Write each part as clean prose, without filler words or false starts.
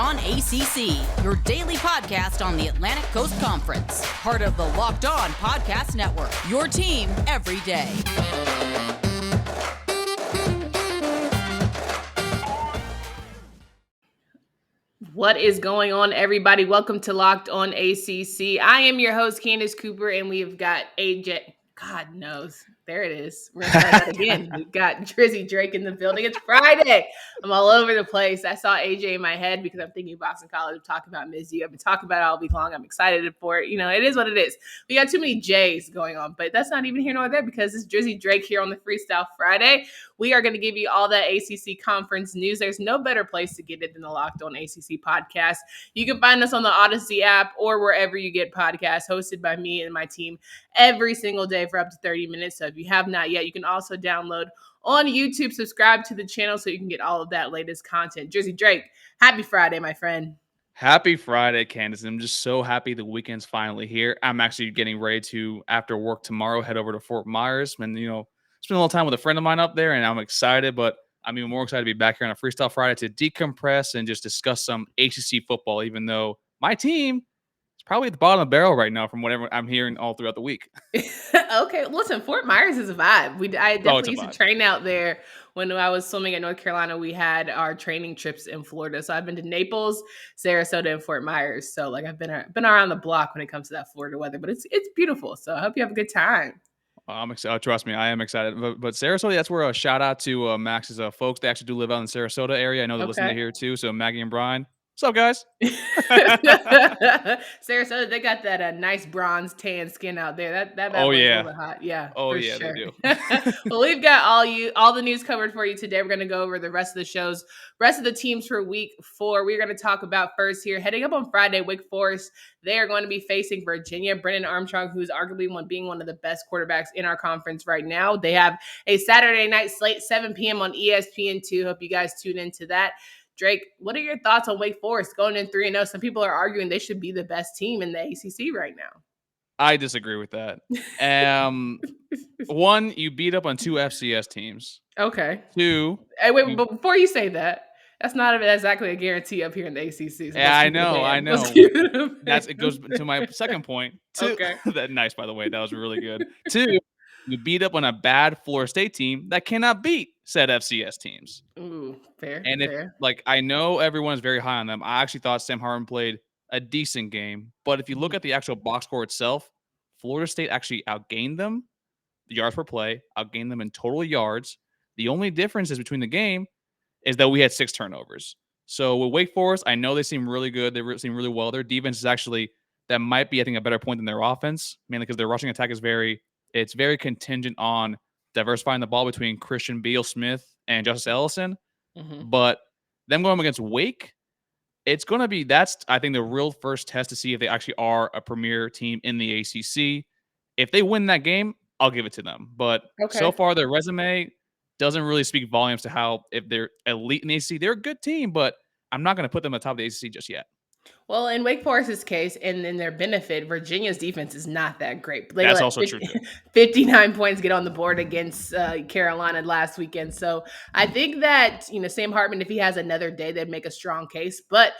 On ACC, your daily podcast on the Atlantic Coast Conference. Part of the Locked On Podcast Network, your team every day. What is going on, everybody? Welcome to Locked On ACC. I am your host, Candace Cooper, and we've got AJ. God knows. There it is. We're going to start that again. We've got Drizzy Drake in the building. It's Friday. I'm all over the place. I saw AJ in my head because I'm thinking Boston College. I'm talking about Ms. U. I've been talking about it all week long. I'm excited for it. You know, it is what it is. We got too many J's going on, but that's not even here nor there because it's Drizzy Drake here on the Freestyle Friday. We are going to give you all that ACC conference news. There's no better place to get it than the Locked On ACC podcast. You can find us on the Odyssey app or wherever you get podcasts, hosted by me and my team every single day for up to 30 minutes. So if you have not yet, you can also download on YouTube, subscribe to the channel so you can get all of that latest content. Drizzy Drake, happy Friday, my friend. Happy Friday, Candace. I'm just so happy the weekend's finally here. I'm actually getting ready to, after work tomorrow, head over to Fort Myers and, spend a little time with a friend of mine up there, and I'm excited, but I'm even more excited to be back here on a Freestyle Friday to decompress and just discuss some ACC football, even though my team is probably at the bottom of the barrel right now from whatever I'm hearing all throughout the week. Okay, listen, Fort Myers is a vibe. I definitely used to train out there. When I was swimming at North Carolina, we had our training trips in Florida. So I've been to Naples, Sarasota, and Fort Myers. So like I've been around the block when it comes to that Florida weather, but it's beautiful. So I hope you have a good time. I'm excited. Trust me, I am excited. But Sarasota, that's where a shout out to Max's folks. They actually do live out in the Sarasota area. I know they're listening to here too. So Maggie and Brian, what's up, guys? Sarasota, they got that nice bronze tan skin out there. That oh yeah, a little hot. Yeah. Oh yeah, sure. they do. Well, we've got all the news covered for you today. We're going to go over the rest of the shows, rest of the teams for week 4. We're going to talk about first here heading up on Friday. Wake Forest, they are going to be facing Virginia. Brennan Armstrong, who's arguably being one of the best quarterbacks in our conference right now. They have a Saturday night slate, 7 p.m. on ESPN2. Hope you guys tune into that. Drake, what are your thoughts on Wake Forest going in 3-0? Some people are arguing they should be the best team in the ACC right now. I disagree with that. One, you beat up on 2 FCS teams. Okay. 2. But before you say that, that's not exactly a guarantee up here in the ACC. So yeah, I know. It goes to my second point. 2, okay. Nice, by the way. That was really good. 2, you beat up on a bad Florida State team that cannot beat said FCS teams. Ooh, fair. And fair. I know everyone is very high on them. I actually thought Sam Hartman played a decent game. But if you look at the actual box score itself, Florida State actually outgained them, the yards per play, outgained them in total yards. The only difference is between the game is that we had 6 turnovers. So with Wake Forest, I know they seem really good. They seem really well. Their defense is actually, that might be, I think, a better point than their offense, mainly because their rushing attack is very contingent on diversifying the ball between Christian Beal-Smith and Justice Ellison. Mm-hmm. But them going up against Wake, it's going to be, that's, I think, the real first test to see if they actually are a premier team in the ACC. If they win that game, I'll give it to them. But so far, their resume doesn't really speak volumes to how, if they're elite in the ACC, they're a good team, but I'm not going to put them at the top of the ACC just yet. Well, in Wake Forest's case, and in their benefit, Virginia's defense is not that great. That's also true, too. 59 points get on the board against Carolina last weekend. So I think that, Sam Hartman, if he has another day, they'd make a strong case. But,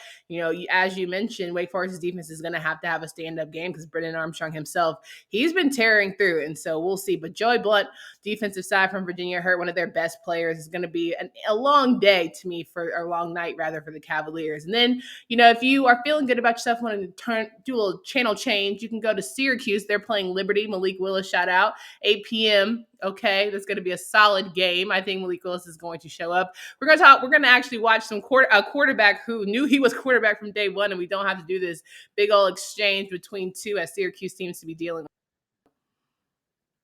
as you mentioned, Wake Forest's defense is going to have a stand-up game because Brennan Armstrong himself, he's been tearing through. And so we'll see. But Joey Blunt, defensive side from Virginia, hurt one of their best players. Is going to be a long day to me, a long night, rather, for the Cavaliers. And then, if you are feeling good about yourself, wanting to do a little channel change, you can go to Syracuse. They're playing Liberty. Malik Willis, shout out, 8 p.m. Okay, that's going to be a solid game. I think Malik Willis is going to show up. We're going to actually watch a quarterback who knew he was quarterback from day one, and we don't have to do this big old exchange between 2 as Syracuse seems to be dealing with.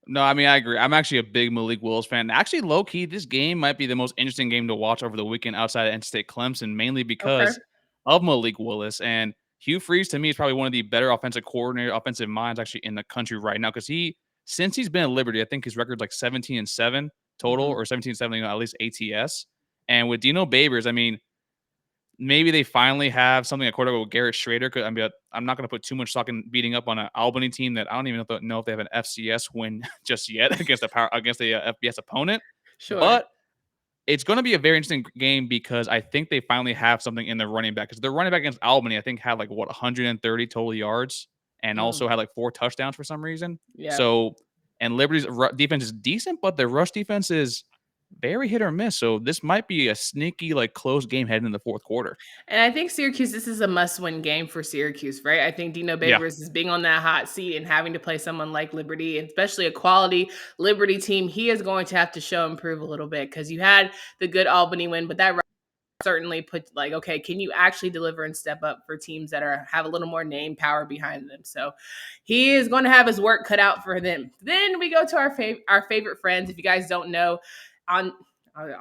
No, I mean, I agree. I'm actually a big Malik Willis fan. Actually, low-key, this game might be the most interesting game to watch over the weekend outside of NC State Clemson, mainly because of Malik Willis. And Hugh Freeze, to me, is probably one of the better offensive minds actually in the country right now, because since he's been at Liberty, I think his record's like 17-7 total, or 17-7, at least ATS. And with Dino Babers, I mean, maybe they finally have something at quarterback with Garrett Schrader. Because I'm not going to put too much stock in beating up on an Albany team that I don't even know if they have an FCS win just yet against a FBS opponent. Sure. But It's going to be a very interesting game because I think they finally have something in their running back. Because their running back against Albany, I think, had 130 total yards and also had 4 touchdowns for some reason. Yeah. So, and Liberty's defense is decent, but their rush defense is very hit or miss. So this might be a sneaky, close game heading in the fourth quarter. And I think Syracuse, this is a must-win game for Syracuse, right? I think Dino Babers is being on that hot seat and having to play someone like Liberty, and especially a quality Liberty team. He is going to have to show and prove a little bit because you had the good Albany win, but that certainly put okay, can you actually deliver and step up for teams that have a little more name power behind them? So he is going to have his work cut out for them. Then we go to our favorite friends. If you guys don't know, I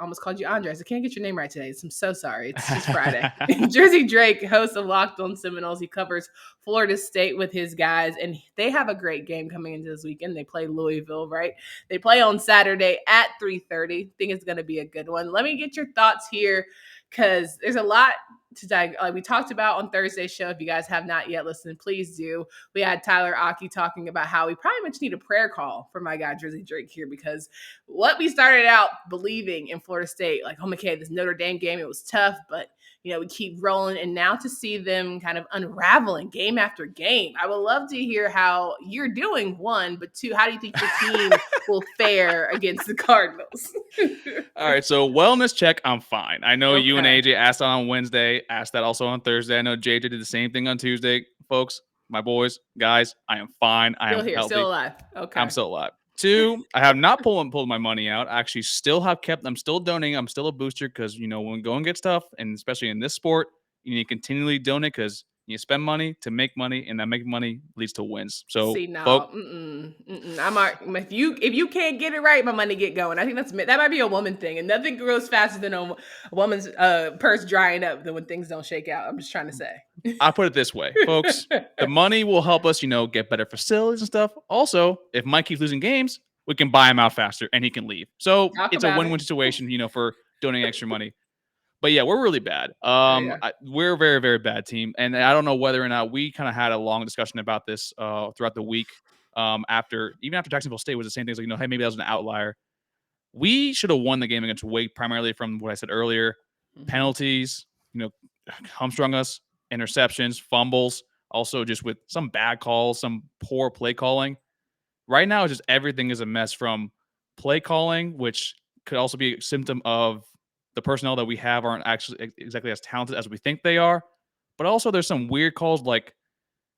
almost called you Andres. I can't get your name right today. I'm so sorry. It's just Friday. Jersey Drake, host of Locked on Seminoles. He covers Florida State with his guys, and they have a great game coming into this weekend. They play Louisville, right? They play on Saturday at 3:30. Think it's going to be a good one. Let me get your thoughts here because there's a lot to dive. We talked about on Thursday's show. If you guys have not yet listened, please do. We had Tyler Aki talking about how we probably much need a prayer call for my guy Jersey Drake here because what we started out believing in Florida State, okay, this Notre Dame game, it was tough, but we keep rolling, and now to see them kind of unraveling game after game. I would love to hear how you're doing, one, but two, how do you think your team will fare against the Cardinals? All right, so wellness check, I'm fine. I know you and AJ asked that on Wednesday, asked that also on Thursday. I know JJ did the same thing on Tuesday. Folks, my boys, guys, I am fine. I am healthy. Still alive. Okay. I'm still alive. Two, I have not pulled my money out. I actually still have I'm still donating. I'm still a booster because, when going gets tough, and especially in this sport, you need to continually donate because you spend money to make money, and that making money leads to wins. So, see, no, if you can't get it right, my money get going. I think that might be a woman thing, and nothing grows faster than a woman's purse drying up than when things don't shake out. I'm just trying to say. I put it this way, folks. The money will help us, get better facilities and stuff. Also, if Mike keeps losing games, we can buy him out faster and he can leave. So it's a win-win situation, for donating extra money. But yeah, we're really bad. We're a very, very bad team. And I don't know whether or not we kind of had a long discussion about this throughout the week. After Jacksonville State was the same thing. Hey, maybe that was an outlier. We should have won the game against Wake primarily from what I said earlier. Mm-hmm. Penalties, hamstrung us. Interceptions, fumbles, also just with some bad calls, some poor play calling. Right now, just everything is a mess from play calling, which could also be a symptom of the personnel that we have aren't actually exactly as talented as we think they are. But also there's some weird calls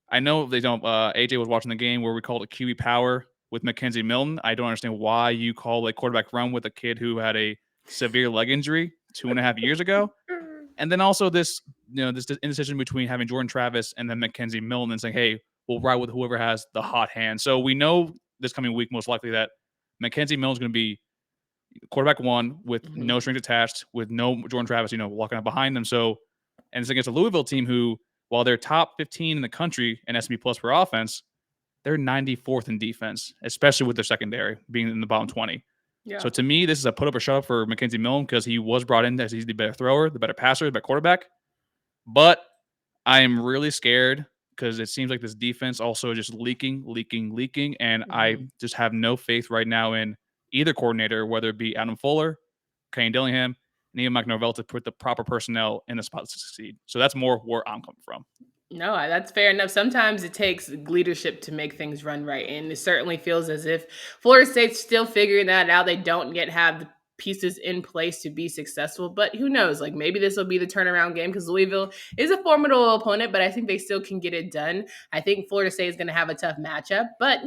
I know they don't. AJ was watching the game where we called it QB power with Mackenzie Milton. I don't understand why you call a quarterback run with a kid who had a severe leg injury 2.5 years ago. And then also this indecision between having Jordan Travis and then Mackenzie Milton and saying, hey, we'll ride with whoever has the hot hand. So we know this coming week, most likely that Mackenzie Milton's going to be quarterback one with no strings attached, with no Jordan Travis, walking up behind them. So, and it's against a Louisville team who, while they're top 15 in the country in S&P plus per offense, they're 94th in defense, especially with their secondary being in the bottom 20. Yeah. So to me, this is a put up or shut up for Mackenzie Milton because he was brought in as he's the better thrower, the better passer, the better quarterback. But I am really scared because it seems like this defense also just leaking. And I just have no faith right now in either coordinator, whether it be Adam Fuller, Kane Dillingham, and even Mike Norvell to put the proper personnel in the spot to succeed. So that's more where I'm coming from. No, that's fair enough. Sometimes it takes leadership to make things run right. And it certainly feels as if Florida State's still figuring that out. They don't yet have the pieces in place to be successful. But who knows? Maybe this will be the turnaround game because Louisville is a formidable opponent, but I think they still can get it done. I think Florida State is going to have a tough matchup. But,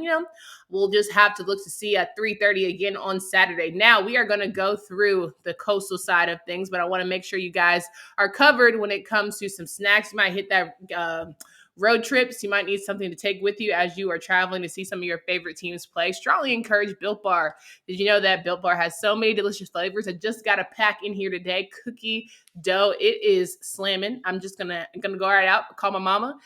we'll just have to look to see at 3:30 again on Saturday. Now, we are going to go through the coastal side of things, but I want to make sure you guys are covered when it comes to some snacks. You might hit that road trips. You might need something to take with you as you are traveling to see some of your favorite teams play. Strongly encourage Built Bar. Did you know that Built Bar has so many delicious flavors? I just got a pack in here today. Cookie dough. It is slamming. I'm just gonna go right out, call my mama.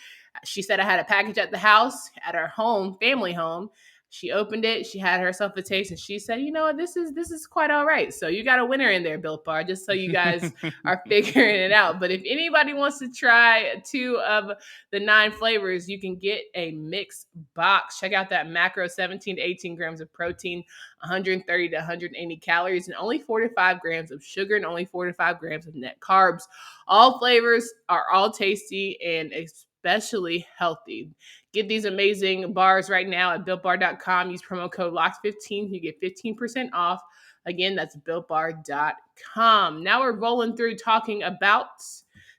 She said I had a package at the house, at our home, family home. She opened it. She had herself a taste, and she said, "You know what? This is quite all right." So you got a winner in there, Built Bar, just so you guys are figuring it out. But if anybody wants to try 2 of the 9 flavors, you can get a mixed box. Check out that macro: 17 to 18 grams of protein, 130 to 180 calories, and only 4 to 5 grams of sugar, and only 4 to 5 grams of net carbs. All flavors are all tasty and especially healthy. Get these amazing bars right now at BuiltBar.com. Use promo code LOCKED15. You get 15% off. Again, that's BuiltBar.com. Now we're rolling through talking about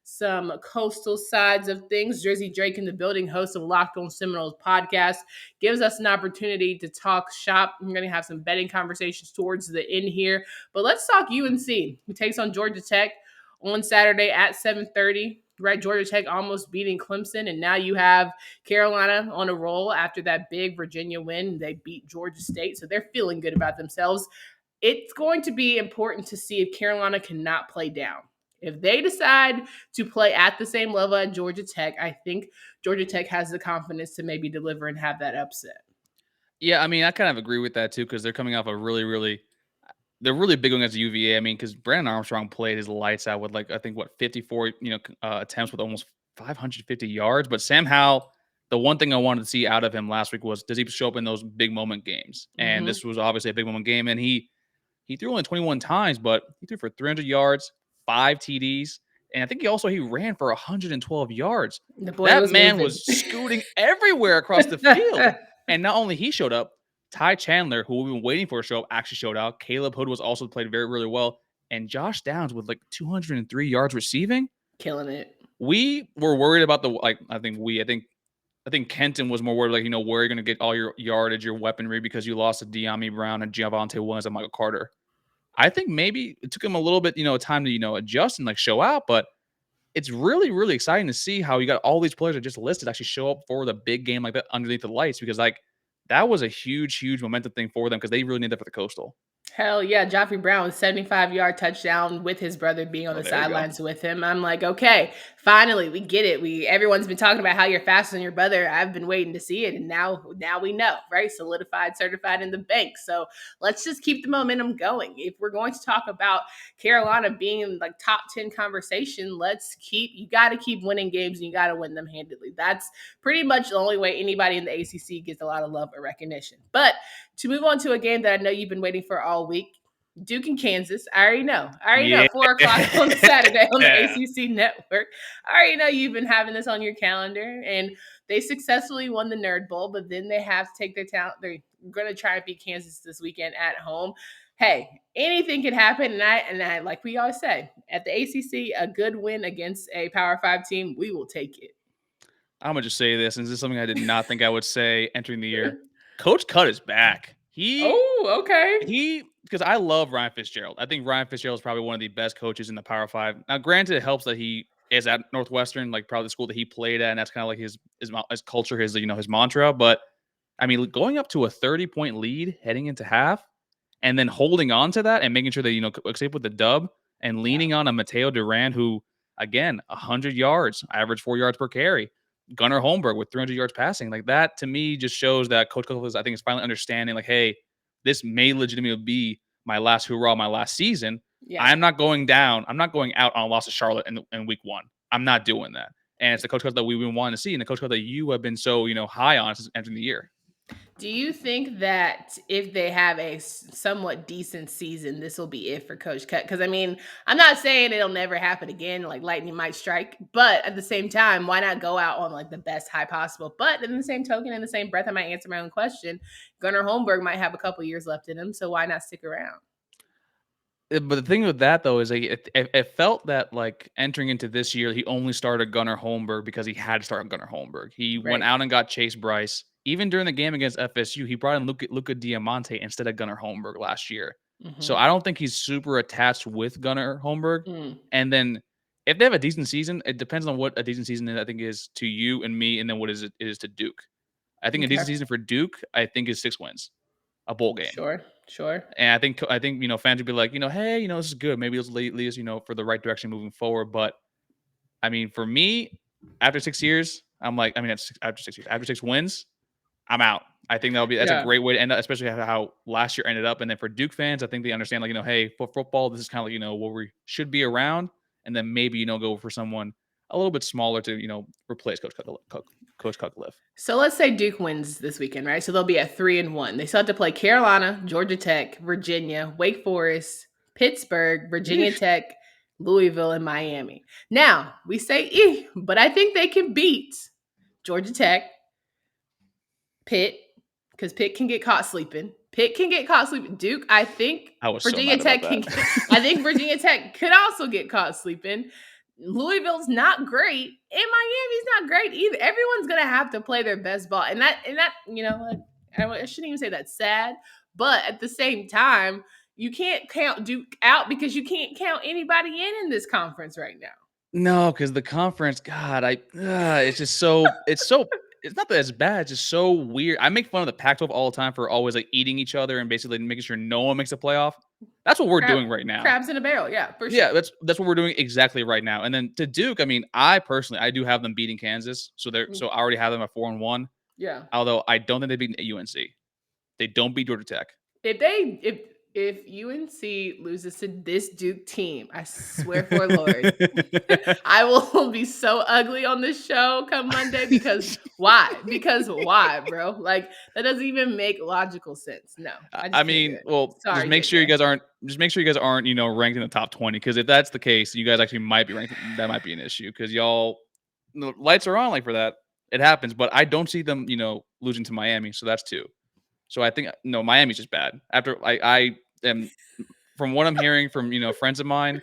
some coastal sides of things. Jersey Drake in the building, host of Locked On Seminoles podcast, gives us an opportunity to talk shop. I'm going to have some betting conversations towards the end here. But let's talk UNC, who takes on Georgia Tech on Saturday at 7:30. Right, Georgia Tech almost beating Clemson, and now you have Carolina on a roll after that big Virginia win. They beat Georgia State, so they're feeling good about themselves. It's going to be important to see if Carolina cannot play down. If they decide to play at the same level at Georgia Tech, I think Georgia Tech has the confidence to maybe deliver and have that upset. Yeah, I mean, I kind of agree with that too, because they're coming off a they're really big against UVA. I mean, because Brandon Armstrong played his lights out with 54 attempts with almost 550 yards. But Sam Howell, the one thing I wanted to see out of him last week was, does he show up in those big moment games? And this was obviously a big moment game, and he threw only 21 times, but he threw for 300 yards, 5 TDs, and I think he ran for 112 yards. That man was scooting everywhere across the field. And not only he showed up, Ty Chandler, who we've been waiting for a show, actually showed out. Caleb Hood was also played very, really well. And Josh Downs with 203 yards receiving. Killing it. We were worried about I think Kenton was more worried, where you're going to get all your yardage, your weaponry, because you lost to De'Ami Brown and Javonte Williams and Michael Carter. I think maybe it took him a little bit, time to, adjust and show out, but it's really, really exciting to see how you got all these players that just listed actually show up for the big game like that underneath the lights, because that was a huge, huge momentum thing for them, because they really need that for the Coastal. Hell yeah. Joffrey Brown with 75-yard touchdown with his brother being on the sidelines with him. I'm like, okay, finally, we get it. Everyone's been talking about how you're faster than your brother. I've been waiting to see it, and now we know, right? Solidified, certified in the bank. So let's just keep the momentum going. If we're going to talk about Carolina being in top 10 conversation, you got to keep winning games, and you got to win them handedly. That's pretty much the only way anybody in the ACC gets a lot of love or recognition. But to move on to a game that I know you've been waiting for all week, Duke and Kansas. I already know. 4:00 on Saturday on the ACC network. I already know you've been having this on your calendar, and they successfully won the Nerd Bowl, but then they have to take their talent. They're going to try and beat Kansas this weekend at home. Hey, anything can happen, and I like we always say, at the ACC, a good win against a Power 5 team, we will take it. I'm going to just say this, and this is something I did not think I would say entering the year. Coach Cut is back. Because I love Ryan Fitzgerald. I think Ryan Fitzgerald is probably one of the best coaches in the Power 5. Now, granted, it helps that he is at Northwestern, probably the school that he played at, and that's kind of his culture, his mantra. But I mean, going up to a 30-point lead heading into half, and then holding on to that and making sure that escape with the dub, and leaning on a Mateo Duran, who again 100 yards, average 4 yards per carry. Gunnar Holmberg with 300 yards passing. That to me just shows that Coach Cook is finally understanding, hey, this may legitimately be my last hurrah, my last season. Yeah. I'm not going down. I'm not going out on a loss to Charlotte in week 1. I'm not doing that. And it's the Coach Cook that we've been wanting to see, and the Coach Cook that you have been so high on since entering the year. Do you think that if they have a somewhat decent season, this will be it for Coach Cut? Because, I mean, I'm not saying it'll never happen again, lightning might strike. But at the same time, why not go out on, the best high possible? But in the same token, in the same breath, I might answer my own question. Gunnar Holmberg might have a couple years left in him, so why not stick around? But the thing with that, though, is it felt that, entering into this year, he only started Gunnar Holmberg because he had to start Gunnar Holmberg. He went out and got Chase Bryce. Even during the game against FSU, he brought in Luca Diamante instead of Gunnar Holmberg last year. Mm-hmm. So I don't think he's super attached with Gunnar Holmberg. Mm. And then if they have a decent season, it depends on what a decent season I think is to you and me, and then what it is to Duke. I think a decent season for Duke, I think, is 6 wins, a bowl game. Sure. And I think fans would be like, hey, this is good. Maybe let's lead us, for the right direction moving forward. But I mean, for me, after 6 years, I'm after 6 years, after 6 wins, I'm out. I think that's a great way to end up, especially how last year ended up. And then for Duke fans, I think they understand, like, hey, for football, this is kind of like, where we should be around. And then maybe, go for someone a little bit smaller to, replace Coach Cutcliffe. So let's say Duke wins this weekend, right? So they'll be at 3-1. They still have to play Carolina, Georgia Tech, Virginia, Wake Forest, Pittsburgh, Virginia Tech, Louisville, and Miami. Now, we say, but I think they can beat Georgia Tech, Pitt, because Pitt can get caught sleeping. Duke, I think Virginia Tech I think Virginia Tech could also get caught sleeping. Louisville's not great, and Miami's not great either. Everyone's gonna have to play their best ball, and that I shouldn't even say that's sad, but at the same time, you can't count Duke out because you can't count anybody in this conference right now. No, because the conference, God, it's just so it's not that it's bad. It's just so weird. I make fun of the Pac-12 all the time for always like eating each other and basically making sure no one makes a playoff. That's what we're doing right now. Crabs in a barrel, yeah, for sure. Yeah, that's what we're doing exactly right now. And then to Duke, I mean, I do have them beating Kansas, so I already have them at 4-1. Yeah. Although I don't think they beat UNC. They don't beat Georgia Tech. If UNC loses to this Duke team, I swear for Lord, I will be so ugly on this show come Monday because why? Because why, bro? Like, that doesn't even make logical sense. No. I mean, well, just make sure you guys aren't ranked in the top 20, because if that's the case, you guys actually might be ranked. That might be an issue because y'all, the lights are on like for that. It happens, but I don't see them, losing to Miami, so that's 2. So I think Miami's just bad. After I am, from what I'm hearing from friends of mine,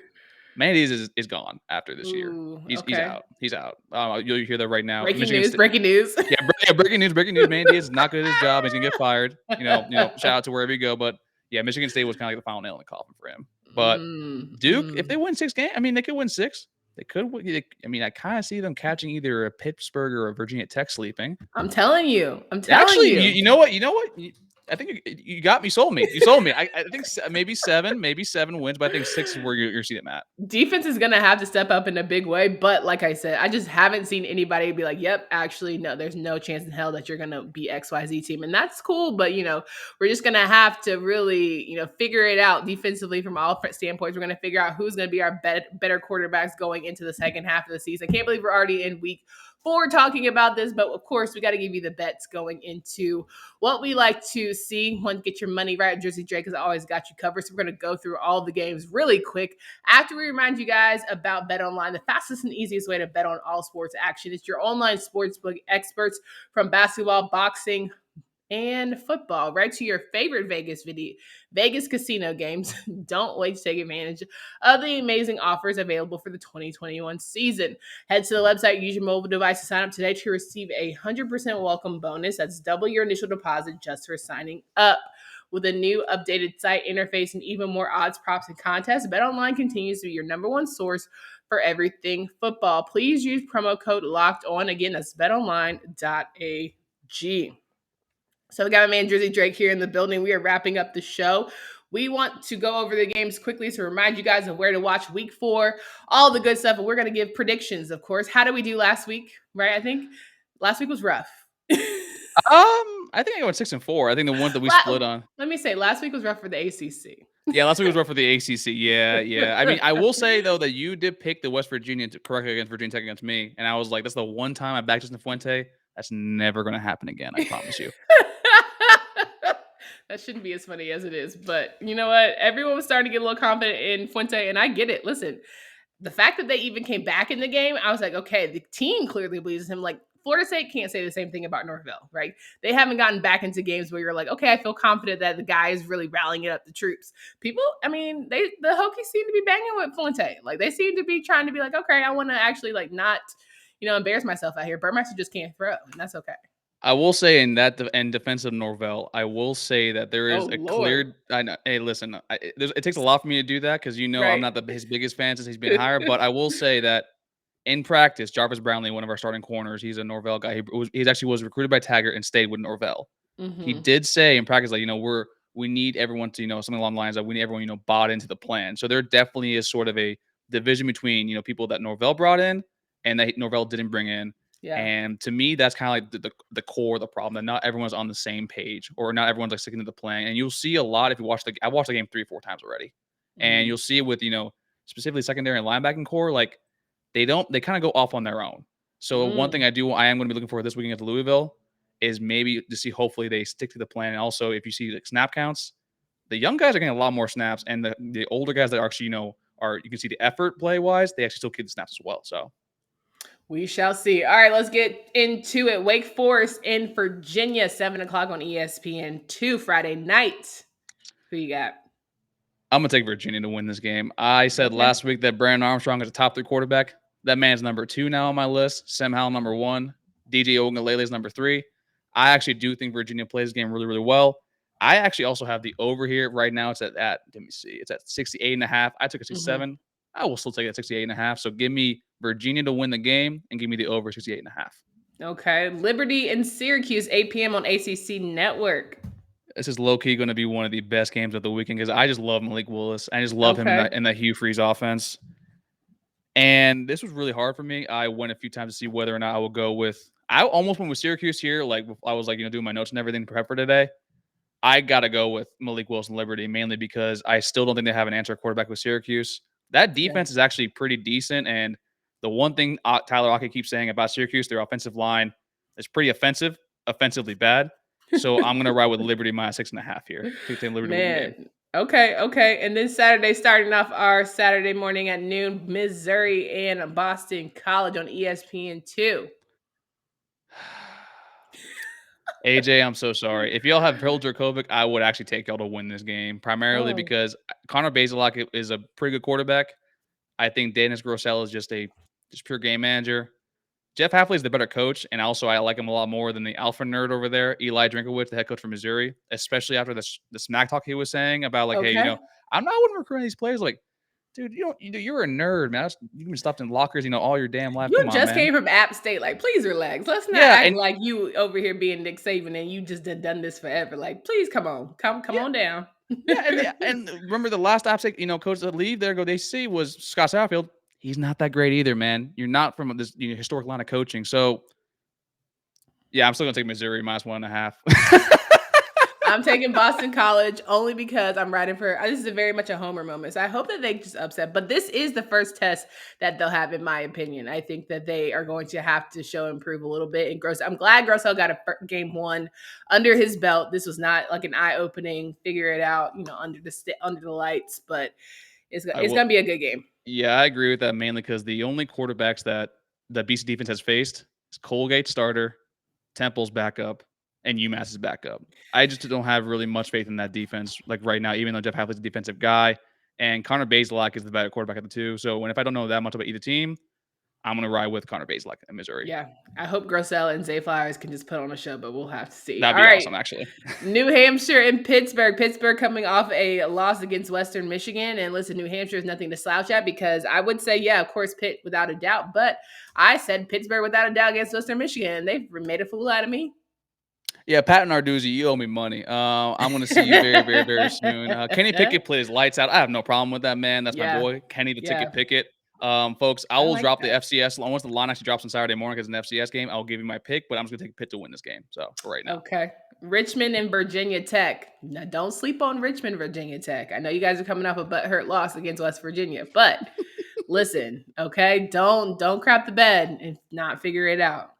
Mandy is gone after this year. He's out. He's out. You'll hear that right now. Breaking news. Yeah, breaking news. Mandy is not good at his job. He's gonna get fired. Shout out to wherever you go. But yeah, Michigan State was kind of like the final nail in the coffin for him. But Duke, if they win 6 games, I mean, they could win 6. They could. I mean, I kind of see them catching either a Pittsburgh or a Virginia Tech sleeping. I'm telling you. Actually, you know what? I think you got me. Sold me. You sold me. I think maybe 7 wins, but I think 6 is where you're seeing them at. Defense is going to have to step up in a big way. But like I said, I just haven't seen anybody be like, yep, actually, no, there's no chance in hell that you're going to be XYZ team. And that's cool. But, we're just going to have to really, figure it out defensively from all standpoints. We're going to figure out who's going to be our better quarterbacks going into the second half of the season. I can't believe we're already in week 4 talking about this, but of course we got to give you the bets going into what we like to see. Want to get your money right? Jersey Drake has always got you covered. So we're going to go through all the games really quick after we remind you guys about BetOnline, the fastest and easiest way to bet on all sports action. It's your online sportsbook experts from basketball, boxing, and football, right to your favorite Vegas casino games. Don't wait to take advantage of the amazing offers available for the 2021 season. Head to the website, use your mobile device to sign up today to receive a 100% welcome bonus. That's double your initial deposit just for signing up. With a new updated site interface and even more odds, props, and contests, BetOnline continues to be your number one source for everything football. Please use promo code LOCKEDON. Again, that's betonline.ag. So we got my man Jersey Drake here in the building. We are wrapping up the show. We want to go over the games quickly to remind you guys of where to watch week 4, all the good stuff. And we're going to give predictions, of course. How did we do last week? Right? I think last week was rough. I think I went 6-4. I think the one that we split on. Let me say, last week was rough for the ACC. Yeah, last week was rough for the ACC. Yeah. I mean, I will say, though, that you did pick the West Virginia to correct against Virginia Tech against me. And I was like, that's the one time I backed Justin Fuente. That's never going to happen again. I promise you. That shouldn't be as funny as it is. But you know what? Everyone was starting to get a little confident in Fuente, and I get it. Listen, the fact that they even came back in the game, I was like, okay, the team clearly believes in him. Like, Florida State can't say the same thing about Norvell, right? They haven't gotten back into games where you're like, okay, I feel confident that the guy is really rallying up the troops. People, I mean, the Hokies seem to be banging with Fuente. Like, they seem to be trying to be like, okay, I want to actually like not, embarrass myself out here. Burmeister just can't throw, and that's okay. I will say in defense of Norvell, I will say that there is clear. I know. Hey, listen, it takes a lot for me to do that because right. I'm not his biggest fan since he's been hired. But I will say that in practice, Jarvis Brownlee, one of our starting corners, he's a Norvell guy. He actually was recruited by Taggart and stayed with Norvell. Mm-hmm. He did say in practice, like, we need everyone to, something along the lines of we need everyone, bought into the plan. So there definitely is sort of a division between, people that Norvell brought in and that Norvell didn't bring in. Yeah. And to me, that's kind of like the core of the problem, that not everyone's on the same page, or not everyone's like sticking to the plan. And you'll see a lot if you watch I watched the game 3 or 4 times already. And you'll see it with, specifically secondary and linebacking core, like they kind of go off on their own. So one thing I am going to be looking for this weekend at Louisville is maybe to see, hopefully they stick to the plan. And also, if you see like snap counts, the young guys are getting a lot more snaps, and the older guys that are actually, you can see the effort play wise, they actually still get the snaps as well. So we shall see. All right, let's get into it. Wake Forest in Virginia, 7:00 on ESPN2 Friday night. Who you got? I'm going to take Virginia to win this game. I said last week that Brandon Armstrong is a top 3 quarterback. That man's number 2 now on my list. Sam Howell, number 1. DJ Ogunlele is number 3. I actually do think Virginia plays this game really, really well. I actually also have the over here right now. It's at let me see. It's at 68.5. I took a 67. I will still take it at 68.5. So give me Virginia to win the game and give me the over 68.5. Okay. Liberty and Syracuse, 8 p.m. on ACC Network. This is low-key going to be one of the best games of the weekend because I just love Malik Willis. I just love him in that Hugh Freeze offense. And this was really hard for me. I went a few times to see whether or not I would go with – I almost went with Syracuse here. Like, I was like, doing my notes and everything to prep for today. I got to go with Malik Willis and Liberty, mainly because I still don't think they have an answer quarterback with Syracuse. That defense is actually pretty decent. And the one thing Tyler Ake keeps saying about Syracuse, their offensive line is pretty offensively bad. So I'm going to ride with Liberty minus 6.5 here. Man. Okay. And then Saturday, starting off our Saturday morning at noon, Missouri and Boston College on ESPN2. AJ, I'm so sorry. If y'all have Phil Dracovic, I would actually take y'all to win this game, primarily because Connor Bazelak is a pretty good quarterback. I think Dennis Grosel is just pure game manager. Jeff Hafley is the better coach, and also I like him a lot more than the alpha nerd over there, Eli Drinkowitz, the head coach from Missouri, especially after the smack talk he was saying about hey, I'm not one recruiting these players. Like, dude, you're a nerd, man. You've been stuffed in lockers, all your damn life. You just came from App State. Like, please relax. Let's not act like you over here being Nick Saban and you just done this forever. Like, please come on. Come on down. and remember the last App State, coach that leave there go they see was Scott Satterfield. He's not that great either, man. You're not from this historic line of coaching. So, yeah, I'm still going to take Missouri minus 1.5. I'm taking Boston College only because I'm riding for – this is very much a homer moment. So I hope that they just upset. But this is the first test that they'll have, in my opinion. I think that they are going to have to show improve a little bit. And I'm glad Grosel got a game 1 under his belt. This was not like an eye-opening, figure it out, under the lights. But it's going to be a good game. Yeah, I agree with that, mainly because the only quarterbacks that the BC defense has faced is Colgate starter, Temple's backup, and UMass's backup. I just don't have really much faith in that defense like right now, even though Jeff Hafley's a defensive guy, and Connor Bazelak is the better quarterback of the two. So if I don't know that much about either team, I'm going to ride with Connor Bazelak in Missouri. Yeah, I hope Grosel and Zay Flowers can just put on a show, but we'll have to see. That'd be awesome, actually. New Hampshire and Pittsburgh. Pittsburgh coming off a loss against Western Michigan. And listen, New Hampshire is nothing to slouch at because I would say, yeah, of course, Pitt without a doubt. But I said Pittsburgh without a doubt against Western Michigan. They've made a fool out of me. Yeah, Pat Narduzzi, you owe me money. I'm going to see you very, very, very soon. Kenny Pickett plays lights out. I have no problem with that, man. That's my boy, Kenny the Ticket Pickett. Folks, I will drop the FCS. Once the line actually drops on Saturday morning because it's an FCS game, I'll give you my pick, but I'm just going to take Pitt to win this game. So, for right now. Okay. Richmond and Virginia Tech. Now, don't sleep on Richmond, Virginia Tech. I know you guys are coming off a butthurt loss against West Virginia, but listen, okay? Don't crap the bed and not figure it out.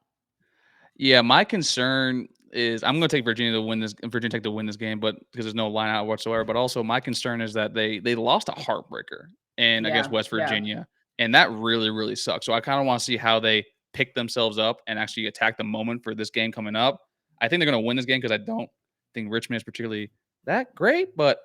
Yeah, my concern is I'm going to take Virginia Tech to win this game, but because there's no line out whatsoever. But also, my concern is that they lost a heartbreaker against West Virginia, and that really, really sucks. So I kind of want to see how they pick themselves up and actually attack the moment for this game coming up. I think they're going to win this game because I don't think Richmond is particularly that great, but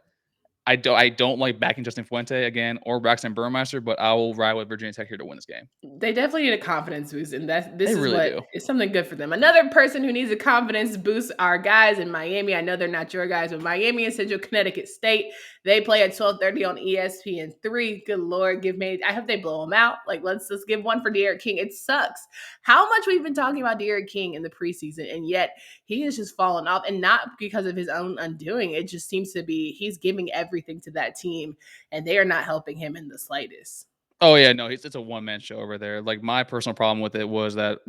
I don't like backing Justin Fuente again or Braxton Burmeister, but I will ride with Virginia Tech here to win this game. They definitely need a confidence boost, and it's something good for them. Another person who needs a confidence boost are guys in Miami. I know they're not your guys, but Miami and Central Connecticut State. They play at 12:30 on ESPN3. Good Lord, I hope they blow them out. Like, let's give one for De'Aaron King. It sucks how much we've been talking about De'Aaron King in the preseason, and yet he has just fallen off, and not because of his own undoing. It just seems to be he's giving everything to that team, and they are not helping him in the slightest. Oh yeah, no, it's a one-man show over there. Like, my personal problem with it was that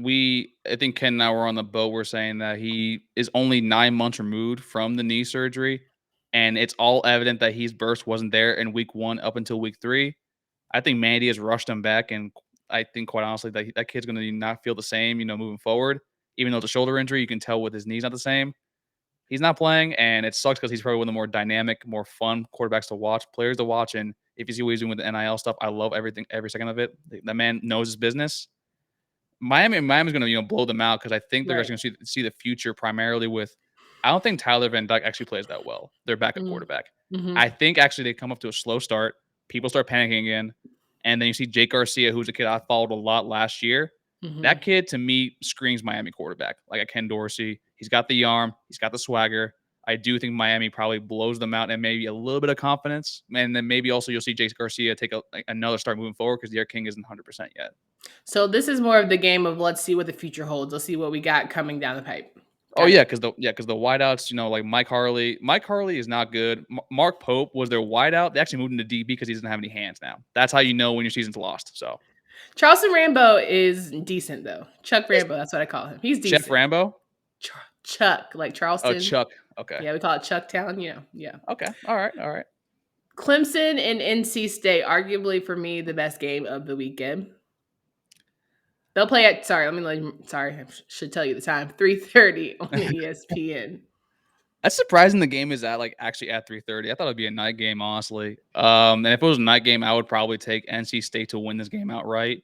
I think Ken and I were on the boat. We're saying that he is only 9 months removed from the knee surgery, and it's all evident that his burst wasn't there in week 1 up until week 3. I think Mandy has rushed him back, and I think, quite honestly, that kid's gonna not feel the same, moving forward. Even though it's a shoulder injury, you can tell with his knees not the same. He's not playing, and it sucks because he's probably one of the more dynamic, more fun quarterbacks to watch, players to watch. And if you see what he's doing with the NIL stuff, I love every second of it. The man knows his business. Miami's going to blow them out because I think they're Right. going to see the future primarily with. I don't think Tyler Van Dyke actually plays that well. Their backup quarterback. Mm-hmm. I think actually they come up to a slow start. People start panicking again, and then you see Jake Garcia, who's a kid I followed a lot last year. Mm-hmm. That kid to me screams Miami quarterback, like a Ken Dorsey. He's got the arm, he's got the swagger. I do think Miami probably blows them out and maybe a little bit of confidence. And then maybe also you'll see Jake Garcia take another start moving forward because Derek King isn't 100% yet. So this is more of the game of let's see what the future holds. Let's see what we got coming down the pipe. Because the wideouts, like Mike Harley. Mike Harley is not good. Mark Pope was their wideout. They actually moved into DB because he doesn't have any hands now. That's how you know when your season's lost. So Charleston Rambo is decent though. Chuck Rambo, that's what I call him. He's decent. Chef Rambo? Chuck, like Charleston. Oh, Chuck. Okay. Yeah, we call it Chucktown, yeah. Okay. All right. Clemson and NC State, arguably for me, the best game of the weekend. They'll play at, I should tell you the time, 3:30 on ESPN. That's surprising the game is actually at 3:30. I thought it'd be a night game, honestly. And if it was a night game, I would probably take NC State to win this game outright.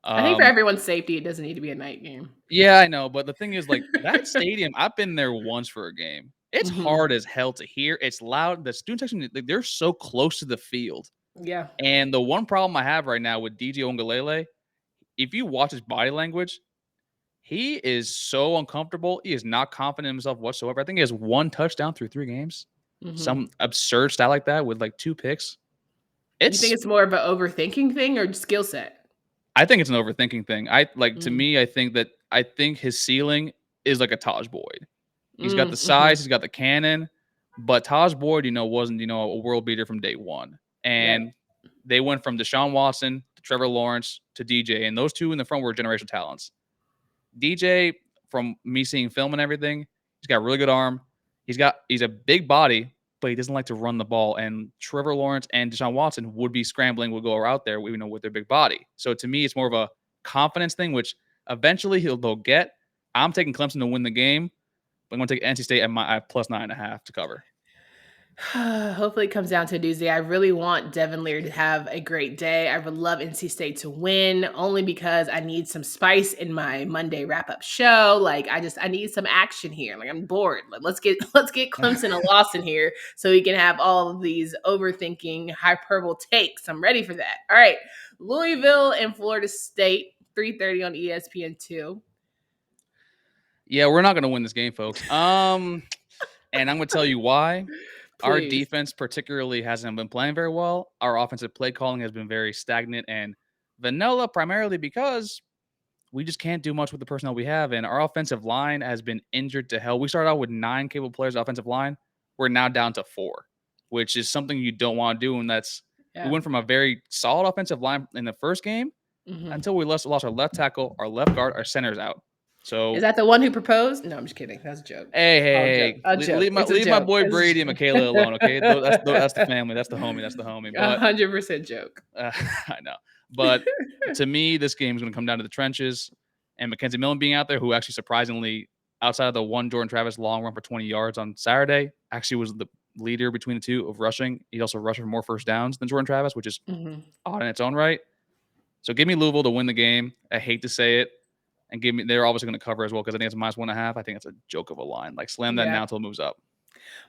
I think for everyone's safety, it doesn't need to be a night game. Yeah, I know. But the thing is, that stadium, I've been there once for a game. It's hard as hell to hear. It's loud. The student section, they're so close to the field. Yeah. And the one problem I have right now with DJ Ongalele, if you watch his body language, he is so uncomfortable. He is not confident in himself whatsoever. I think he has 1 touchdown through 3 games. Some absurd stat like that with 2 picks. You think it's more of an overthinking thing or skill set? I think it's an overthinking thing. To me, I think his ceiling is like a Taj Boyd. He's got the size, he's got the cannon, but Taj Boyd, wasn't, a world beater from day one. And they went from Deshaun Watson to Trevor Lawrence to DJ, and those two in the front were generational talents. DJ, from me seeing film and everything, he's got a really good arm. He's a big body, but he doesn't like to run the ball. And Trevor Lawrence and Deshaun Watson would be scrambling, would go out there, with their big body. So to me, it's more of a confidence thing, which eventually they'll get. I'm taking Clemson to win the game, but I'm going to take NC State at plus 9.5 to cover. Hopefully it comes down to a doozy. I really want Devin Leary to have a great day. I would love NC State to win only because I need some spice in my Monday wrap-up show. I need some action here. I'm bored. Let's get Clemson a loss in here so we can have all of these overthinking hyperbole takes. I'm ready for that. All right. Louisville and Florida State, 3:30 on ESPN2. Yeah, we're not going to win this game, folks. And I'm going to tell you why. Please. Our defense particularly hasn't been playing very well. Our offensive play calling has been very stagnant and vanilla, primarily because we just can't do much with the personnel we have. And our offensive line has been injured to hell. We started out with 9 capable players offensive line. We're now down to 4, which is something you don't want to do. And we went from a very solid offensive line in the first game until we lost our left tackle, our left guard, our center's out. So is that the one who proposed? No, I'm just kidding. That's a joke. Hey, leave my boy Brady and Michaela alone, okay? That's the family. That's the homie. But 100% joke. I know. But to me, this game is going to come down to the trenches. And Mackenzie Millen being out there, who actually surprisingly, outside of the one Jordan Travis long run for 20 yards on Saturday, actually was the leader between the two of rushing. He also rushed for more first downs than Jordan Travis, which is odd in its own right. So give me Louisville to win the game. I hate to say it. And they're obviously going to cover as well because I think it's a minus 1.5. I think it's a joke of a line. Slam that now until it moves up.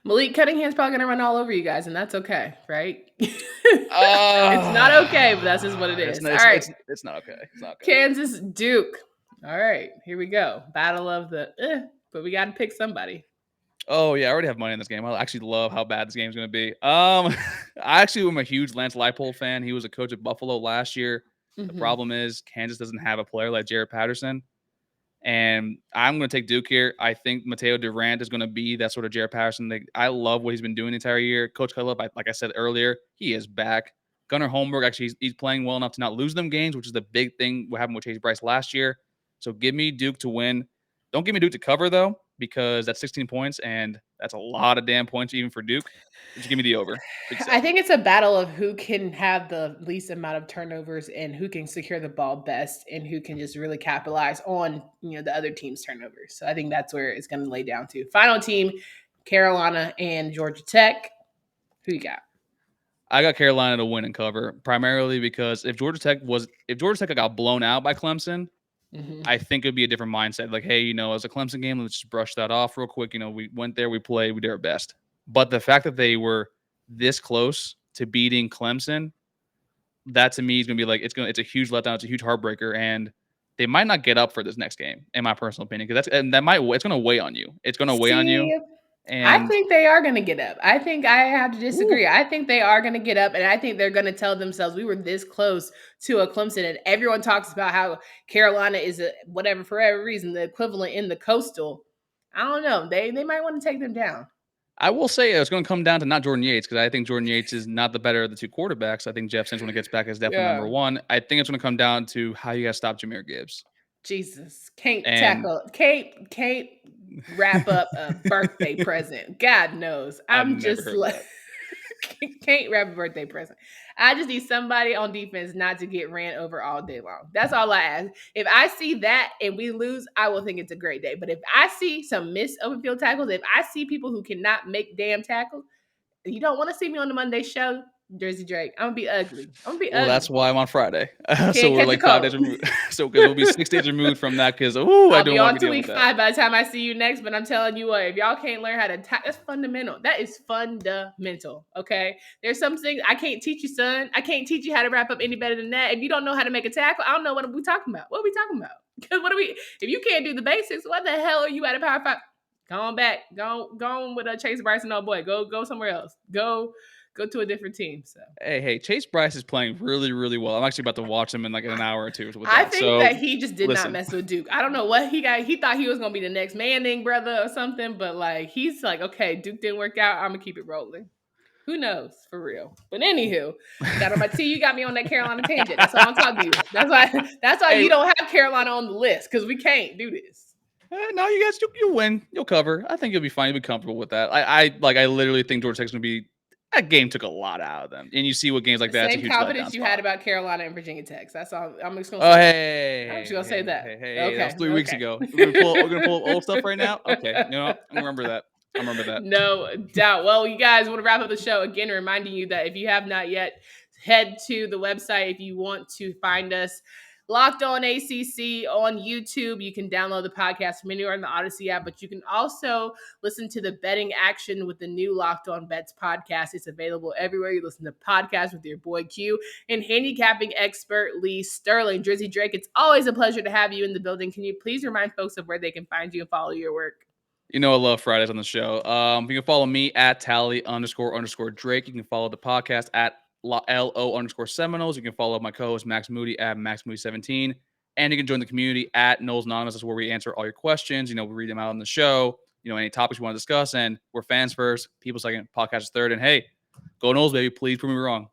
Malik Cunningham's probably going to run all over you guys, and that's okay, right? It's not okay, but that's just what it is. All right. It's not okay. It's not okay. Kansas, Duke. All right, here we go. Battle of the but we got to pick somebody. Oh, yeah, I already have money in this game. I actually love how bad this game's going to be. I actually am a huge Lance Leipold fan. He was a coach at Buffalo last year. The problem is Kansas doesn't have a player like Jared Patterson. And I'm going to take Duke here. I think Mateo Durant is going to be that sort of Jared Patterson. I love what he's been doing the entire year. Coach Cullip, like I said earlier, he is back. Gunnar Holmberg, actually, he's playing well enough to not lose them games, which is the big thing what happened with Chase Bryce last year. So give me Duke to win. Don't give me Duke to cover, though, because that's 16 points, and that's a lot of damn points even for Duke. Just give me the over. I think it's a battle of who can have the least amount of turnovers and who can secure the ball best and who can just really capitalize on, the other team's turnovers. So I think that's where it's going to lay down to. Final team, Carolina and Georgia Tech. Who you got? I got Carolina to win and cover, primarily because if Georgia Tech got blown out by Clemson, I think it'd be a different mindset. Like, hey, as a Clemson game, let's just brush that off real quick. We went there, we played, we did our best. But the fact that they were this close to beating Clemson, that to me is going to be like it's a huge letdown, it's a huge heartbreaker, and they might not get up for this next game, in my personal opinion, because it's going to weigh on you. It's going to weigh on you. And I think they are going to get up. I think I have to disagree. Ooh. I think they are going to get up, and I think they're going to tell themselves we were this close to a Clemson, and everyone talks about how Carolina is for whatever reason, the equivalent in the Coastal. I don't know. They might want to take them down. I will say it's going to come down to not Jordan Yates, because I think Jordan Yates is not the better of the two quarterbacks. I think Jeff Sims, when he gets back, is definitely number one. I think it's going to come down to how you guys stop Jahmyr Gibbs. Jesus. Can't wrap up a birthday present. God knows. I'm just like, can't wrap a birthday present. I just need somebody on defense not to get ran over all day long. That's all I ask. If I see that and we lose, I will think it's a great day. But if I see some missed open field tackles, if I see people who cannot make damn tackles, you don't want to see me on the Monday show, Jersey Drake. I'm gonna be ugly. Ugly. That's why I'm on Friday. So we're like 5 days removed. So we'll be 6 days removed from that because I don't want to be on week 5 by the time I see you next. But I'm telling you what, if y'all can't learn how to that's fundamental. That is fundamental. Okay, there's some things I can't teach you, son. I can't teach you how to wrap up any better than that. If you don't know how to make a tackle, I don't know what we talking about. What are we talking about? Because if you can't do the basics, what the hell are you at a Power 5? Go on back. Go on with a Chase Bryce and old boy. Go somewhere else. Go to a different team. So hey, Chase Bryce is playing really, really well. I'm actually about to watch him in like an hour or two. I think that he just did not mess with Duke. I don't know what he got. He thought he was gonna be the next Manning brother or something, but like he's like, okay, Duke didn't work out. I'm gonna keep it rolling. Who knows for real? But anywho, got on my T. You got me on that Carolina tangent. That's all I'm talking to you. That's why you don't have Carolina on the list because we can't do this. No, you guys, you'll win. You'll cover. I think you'll be fine. You'll be comfortable with that. I literally think Georgia Tech's gonna be. That game took a lot out of them, and you see what games like that. Same confidence you had about Carolina and Virginia Tech. That's all. I'm just gonna. I'm just gonna say that. Hey, okay. That was 3 weeks ago. We're gonna pull up old stuff right now. Okay, I remember that. No doubt. Well, you guys want to wrap up the show again, reminding you that if you have not yet, head to the website if you want to find us. Locked On ACC on YouTube. You can download the podcast from anywhere in the Odyssey app, but you can also listen to the betting action with the new Locked On Bets podcast. It's available everywhere you listen to podcasts with your boy Q and handicapping expert Lee Sterling. Drizzy Drake, it's always a pleasure to have you in the building. Can you please remind folks of where they can find you and follow your work? I love Fridays on the show. You can follow me at Tally__Drake. You can follow the podcast at LO_Seminoles. You can follow my co-host Max Moody at MaxMoody17. And you can join the community at Knowles Anonymous. That's where we answer all your questions. We read them out on the show. Any topics you want to discuss. And we're fans first, people second, podcast is third. And hey, go Knowles, baby. Please prove me wrong.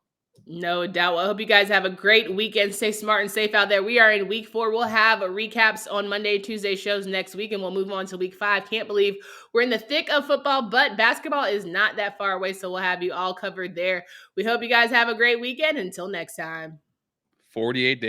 No doubt. Well, I hope you guys have a great weekend. Stay smart and safe out there. We are in week 4. We'll have recaps on Monday, Tuesday shows next week, and we'll move on to week 5. Can't believe we're in the thick of football, but basketball is not that far away, so we'll have you all covered there. We hope you guys have a great weekend. Until next time. 48 days.